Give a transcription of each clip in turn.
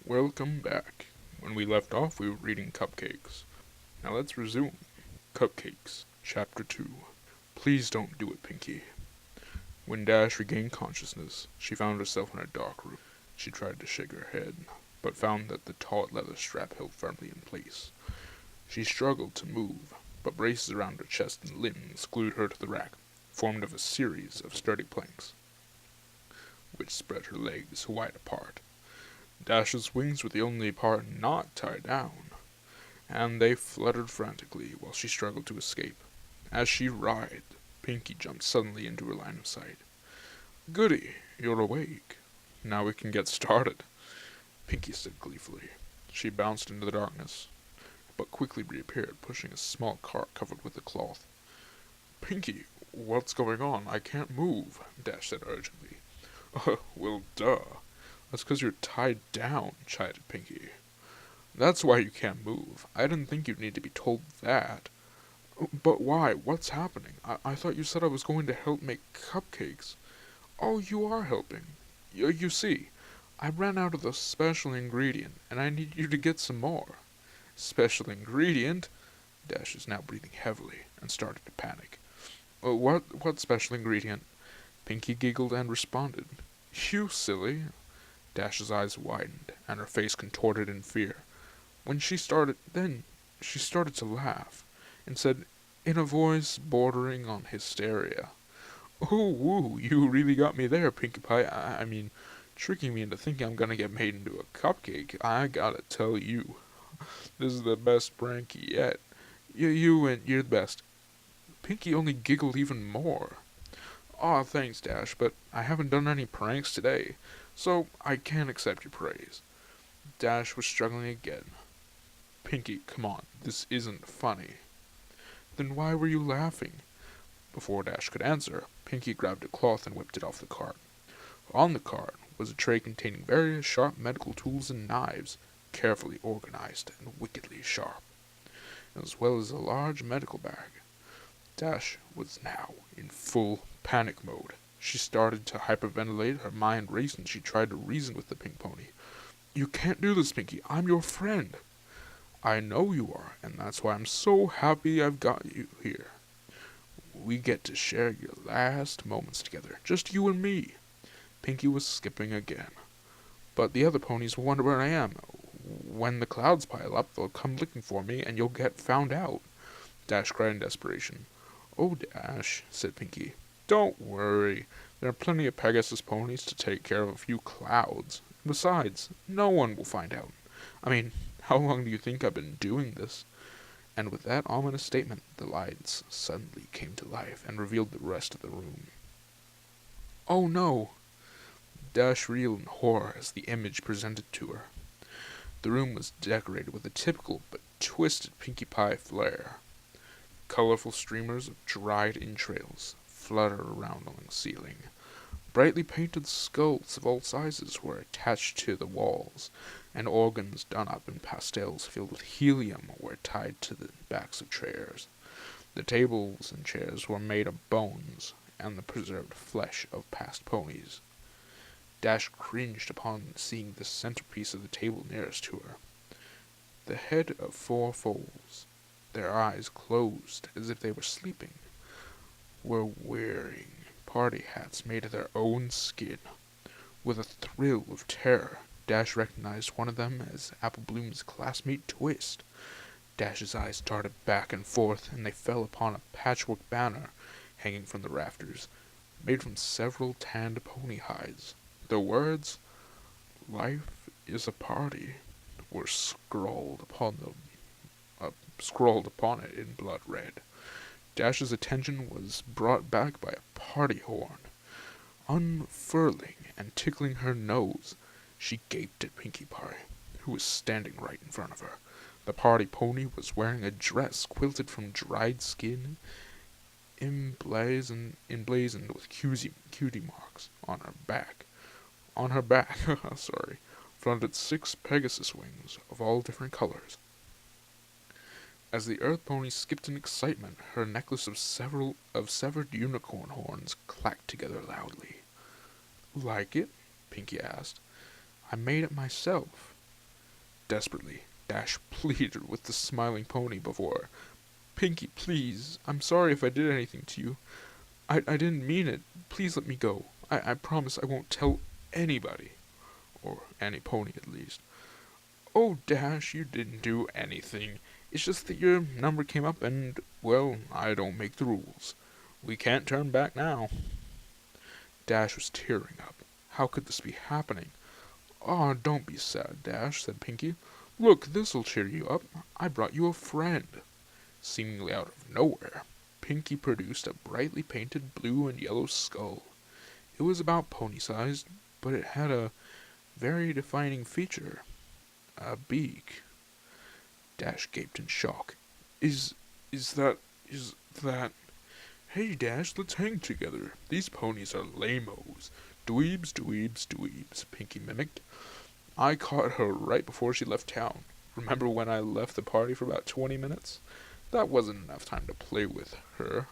Welcome back. When we left off, we were reading Cupcakes. Now let's resume. Cupcakes, Chapter 2. Please don't do it, Pinky. When Dash regained consciousness, she found herself in a dark room. She tried to shake her head, but found that the taut leather strap held firmly in place. She struggled to move, but braces around her chest and limbs glued her to the rack, formed of a series of sturdy planks, which spread her legs wide apart. Dash's wings were the only part not tied down, and they fluttered frantically while she struggled to escape. As she writhed, Pinky jumped suddenly into her line of sight. "Goody, you're awake. Now we can get started," Pinky said gleefully. She bounced into the darkness, but quickly reappeared, pushing a small cart covered with a cloth. "Pinky, what's going on? I can't move," Dash said urgently. Well, duh. That's 'cause you're tied down," chided Pinky. "That's why you can't move. I didn't think you'd need to be told that." "But why? What's happening? I thought you said I was going to help make cupcakes." "Oh, you are helping. You see, I ran out of the special ingredient, and I need you to get some more." "Special ingredient?" Dash is now breathing heavily and started to panic. What special ingredient?" Pinky giggled and responded. "You silly." Dash's eyes widened, and her face contorted in fear. She started to laugh, and said, in a voice bordering on hysteria, "Oh, woo, you really got me there, Pinkie Pie. I mean, tricking me into thinking I'm gonna get made into a cupcake. I gotta tell you, this is the best prank yet. You're the best." Pinky only giggled even more. "Aw, thanks, Dash, but I haven't done any pranks today, so I can't accept your praise." Dash was struggling again. "Pinky, come on, this isn't funny." "Then why were you laughing?" Before Dash could answer, Pinky grabbed a cloth and whipped it off the cart. On the cart was a tray containing various sharp medical tools and knives, carefully organized and wickedly sharp, as well as a large medical bag. Dash was now in full panic mode. She started to hyperventilate, her mind raced, and she tried to reason with the pink pony. "You can't do this, Pinky. I'm your friend." "I know you are, and that's why I'm so happy I've got you here. We get to share your last moments together, just you and me." Pinky was skipping again. "But the other ponies will wonder where I am. When the clouds pile up, they'll come looking for me, and you'll get found out." Dash cried in desperation. "Oh, Dash," said Pinky, "don't worry. There are plenty of Pegasus ponies to take care of a few clouds. Besides, no one will find out. I mean, how long do you think I've been doing this?" And with that ominous statement, the lights suddenly came to life and revealed the rest of the room. "Oh no!" Dash reeled in horror as the image presented to her. The room was decorated with a typical but twisted Pinkie Pie flair. Colorful streamers of dried entrails fluttered around along the ceiling. Brightly painted skulls of all sizes were attached to the walls, and organs done up in pastels filled with helium were tied to the backs of chairs. The tables and chairs were made of bones and the preserved flesh of past ponies. Dash cringed upon seeing the centerpiece of the table nearest to her. The head of 4 foals, their eyes closed as if they were sleeping, were wearing party hats made of their own skin. With a thrill of terror, Dash recognized one of them as Apple Bloom's classmate Twist. Dash's eyes darted back and forth, and they fell upon a patchwork banner hanging from the rafters, made from several tanned pony hides. The words, "Life is a party," were scrawled upon it in blood red. Dash's attention was brought back by a party horn. Unfurling and tickling her nose, she gaped at Pinkie Pie, who was standing right in front of her. The party pony was wearing a dress quilted from dried skin, emblazoned with cutie marks on her back. On her back, flaunted 6 Pegasus wings of all different colors. As the earth pony skipped in excitement, her necklace of severed unicorn horns clacked together loudly. "Like it?" Pinky asked. "I made it myself. Desperately, Dash pleaded with the smiling pony before her. Pinky, please. I'm sorry if I did anything to you. I didn't mean it. Please let me go. I promise I won't tell anybody. Or any pony, at least. Oh, Dash, you didn't do anything. It's just that your number came up and, well, I don't make the rules. We can't turn back now. Dash was tearing up. How could this be happening? "Aw, don't be sad, Dash," said Pinky. "Look, this'll cheer you up. I brought you a friend." Seemingly out of nowhere, Pinky produced a brightly painted blue and yellow skull. It was about pony-sized, but it had a very defining feature. A beak. Dash gaped in shock. Is that... Hey, Dash, let's hang together. These ponies are lame-os. Dweebs, dweebs, dweebs, Pinky mimicked. I caught her right before she left town. Remember when I left the party for about 20 minutes? That wasn't enough time to play with her,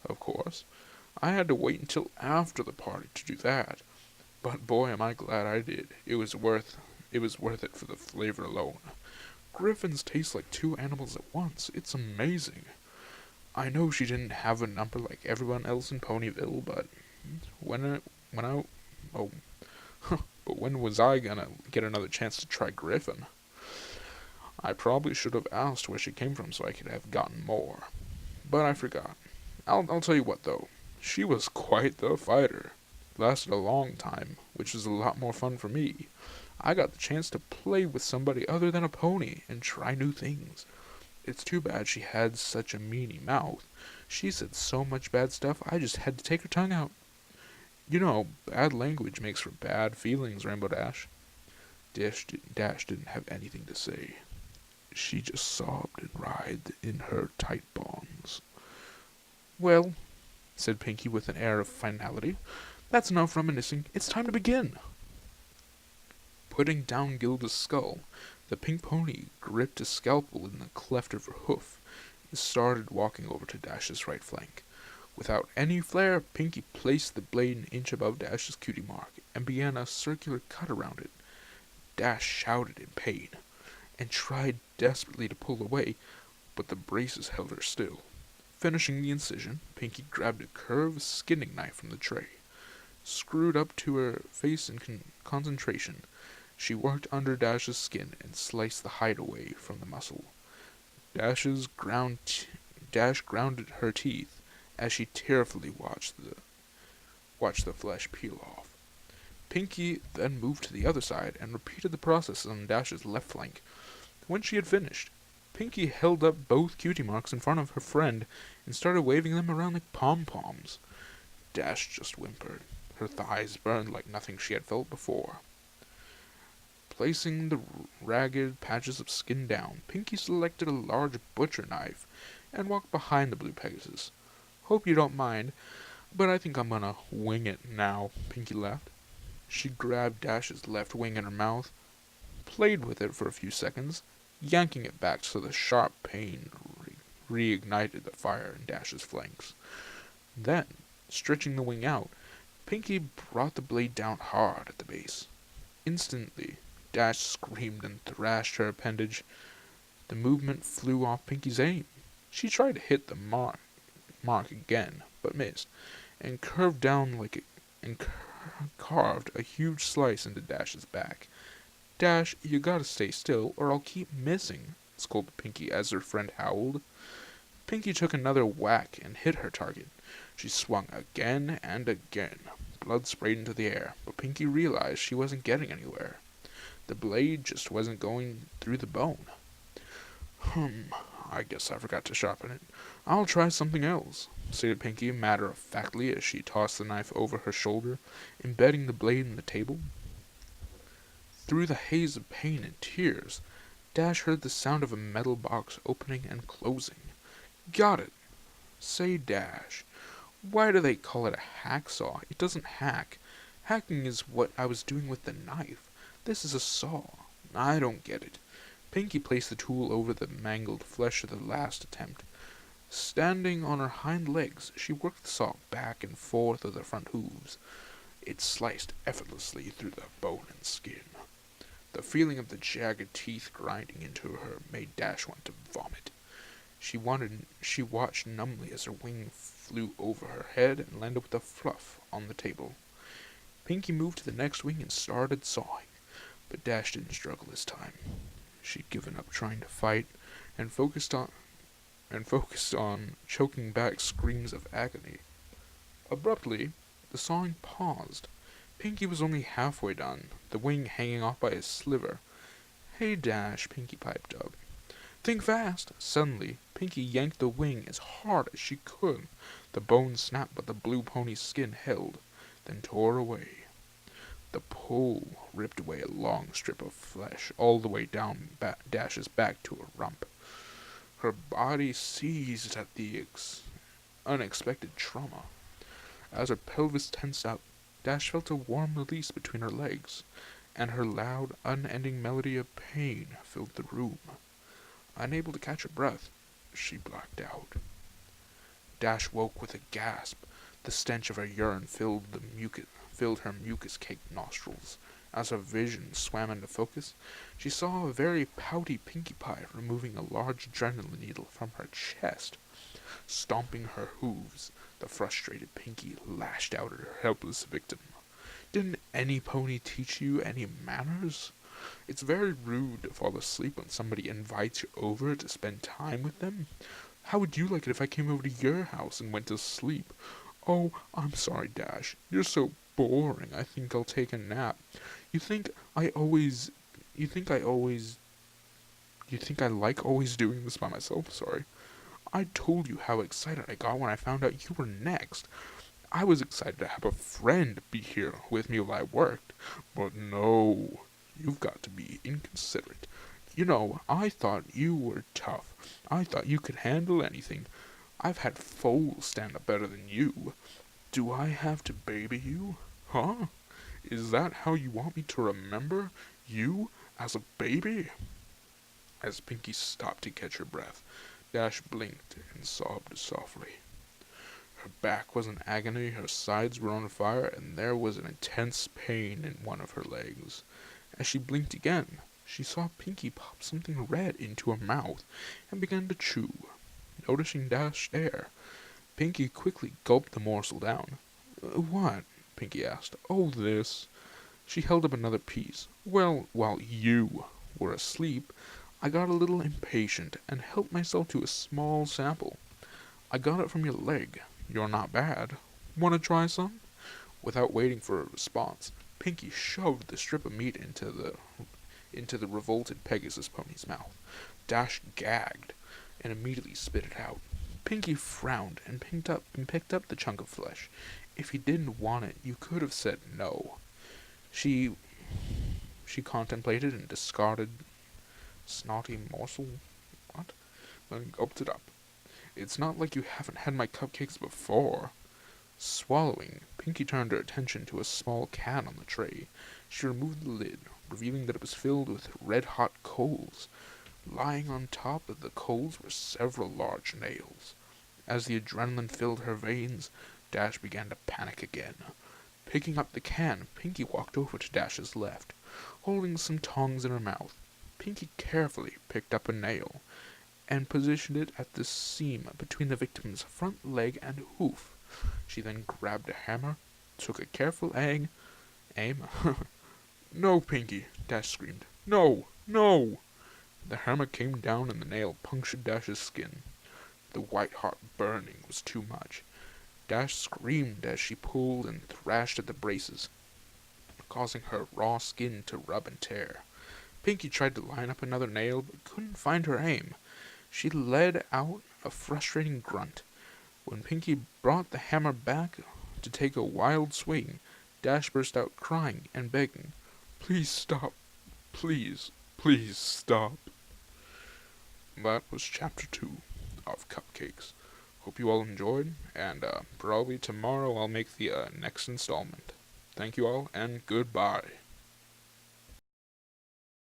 of course. I had to wait until after the party to do that. But boy, am I glad I did. It was worth it for the flavor alone. Griffins taste like two animals at once. It's amazing. I know she didn't have a number like everyone else in Ponyville, but when was I gonna get another chance to try Griffin? I probably should have asked where she came from so I could have gotten more. But I forgot. I'll tell you what, though. She was quite the fighter. Lasted a long time, which was a lot more fun for me. I got the chance to play with somebody other than a pony and try new things. It's too bad she had such a meanie mouth. She said so much bad stuff, I just had to take her tongue out. You know, bad language makes for bad feelings, Rainbow Dash. Dash didn't have anything to say. She just sobbed and writhed in her tight bonds. "Well," said Pinky with an air of finality, "that's enough reminiscing. It's time to begin." Putting down Gilda's skull, the pink pony gripped a scalpel in the cleft of her hoof and started walking over to Dash's right flank. Without any flair, Pinky placed the blade an inch above Dash's cutie mark and began a circular cut around it. Dash shouted in pain and tried desperately to pull away, but the braces held her still. Finishing the incision, Pinky grabbed a curved skinning knife from the tray. Screwed up to her face in concentration, she worked under Dash's skin and sliced the hide away from the muscle. Dash grounded her teeth as she tearfully watched the flesh peel off. Pinky then moved to the other side and repeated the process on Dash's left flank. When she had finished, Pinky held up both cutie marks in front of her friend and started waving them around like pom-poms. Dash just whimpered. Her thighs burned like nothing she had felt before. Placing the ragged patches of skin down, Pinky selected a large butcher knife and walked behind the blue Pegasus. "Hope you don't mind, but I think I'm gonna wing it now," Pinky laughed. She grabbed Dash's left wing in her mouth, played with it for a few seconds, yanking it back so the sharp pain reignited the fire in Dash's flanks. Then, stretching the wing out, Pinky brought the blade down hard at the base. Instantly, Dash screamed and thrashed her appendage. The movement flew off Pinky's aim. She tried to hit the mark again, but missed, and carved a huge slice into Dash's back. "Dash, you gotta stay still, or I'll keep missing," scolded Pinky as her friend howled. Pinky took another whack and hit her target. She swung again and again. Blood sprayed into the air, but Pinky realized she wasn't getting anywhere. The blade just wasn't going through the bone. I guess I forgot to sharpen it. I'll try something else," stated Pinky matter-of-factly as she tossed the knife over her shoulder, embedding the blade in the table. Through the haze of pain and tears, Dash heard the sound of a metal box opening and closing. "Got it!" "Say, Dash, why do they call it a hacksaw? It doesn't hack. Hacking is what I was doing with the knife. This is a saw. I don't get it." Pinky placed the tool over the mangled flesh of the last attempt. Standing on her hind legs, she worked the saw back and forth with the front hooves. It sliced effortlessly through the bone and skin. The feeling of the jagged teeth grinding into her made Dash want to vomit. She watched numbly as her wing flew over her head and landed with a fluff on the table. Pinkie moved to the next wing and started sawing, but Dash didn't struggle this time. She'd given up trying to fight and focused on choking back screams of agony. Abruptly, the sawing paused. Pinkie was only halfway done, the wing hanging off by a sliver. "Hey, Dash," Pinkie piped up. "Think fast!" Suddenly, Pinkie yanked the wing as hard as she could. The bone snapped, but the blue pony's skin held, then tore away. The pull ripped away a long strip of flesh all the way down Dash's back to her rump. Her body seized at the unexpected trauma. As her pelvis tensed up, Dash felt a warm release between her legs, and her loud, unending melody of pain filled the room. Unable to catch her breath, she blacked out. Dash woke with a gasp. The stench of her urine filled her mucus-caked nostrils. As her vision swam into focus, she saw a very pouty Pinkie Pie removing a large adrenaline needle from her chest. Stomping her hooves, the frustrated Pinkie lashed out at her helpless victim. "Didn't any pony teach you any manners? It's very rude to fall asleep when somebody invites you over to spend time with them. How would you like it if I came over to your house and went to sleep? Oh, I'm sorry, Dash. You're so boring. I think I'll take a nap. You think I like always doing this by myself? Sorry. I told you how excited I got when I found out you were next. I was excited to have a friend be here with me while I worked. But no, you've got to be inconsiderate. You know, I thought you were tough. I thought you could handle anything. I've had foals stand up better than you. Do I have to baby you? Huh? Is that how you want me to remember you as a baby?" As Pinkie stopped to catch her breath, Dash blinked and sobbed softly. Her back was in agony, her sides were on fire, and there was an intense pain in one of her legs. As she blinked again, she saw Pinkie pop something red into her mouth and began to chew. Noticing Dash stare, Pinkie quickly gulped the morsel down. "What?" Pinkie asked. "Oh, this." She held up another piece. "Well, while you were asleep, I got a little impatient and helped myself to a small sample. I got it from your leg. You're not bad. Want to try some?" Without waiting for a response, Pinkie shoved the strip of meat into the revolted Pegasus pony's mouth. Dash gagged and immediately spit it out. Pinkie frowned and picked up the chunk of flesh. If you didn't want it, you could have said no. She contemplated and discarded snotty morsel. What? Then gulped it up. "It's not like you haven't had my cupcakes before." Swallowing, Pinkie turned her attention to a small can on the tray. She removed the lid, revealing that it was filled with red-hot coals. Lying on top of the coals were several large nails. As the adrenaline filled her veins, Dash began to panic again. Picking up the can, Pinkie walked over to Dash's left. Holding some tongs in her mouth, Pinkie carefully picked up a nail and positioned it at the seam between the victim's front leg and hoof. She then grabbed a hammer, took a careful aim. "No, Pinkie!" Dash screamed. "No! No!" The hammer came down and the nail punctured Dash's skin. The white-hot burning was too much. Dash screamed as she pulled and thrashed at the braces, causing her raw skin to rub and tear. Pinkie tried to line up another nail, but couldn't find her aim. She let out a frustrating grunt. When Pinkie brought the hammer back to take a wild swing, Dash burst out crying and begging, "Please stop. Please, please stop." That was Chapter 2 of Cupcakes. Hope you all enjoyed, and probably tomorrow I'll make the next installment. Thank you all, and goodbye.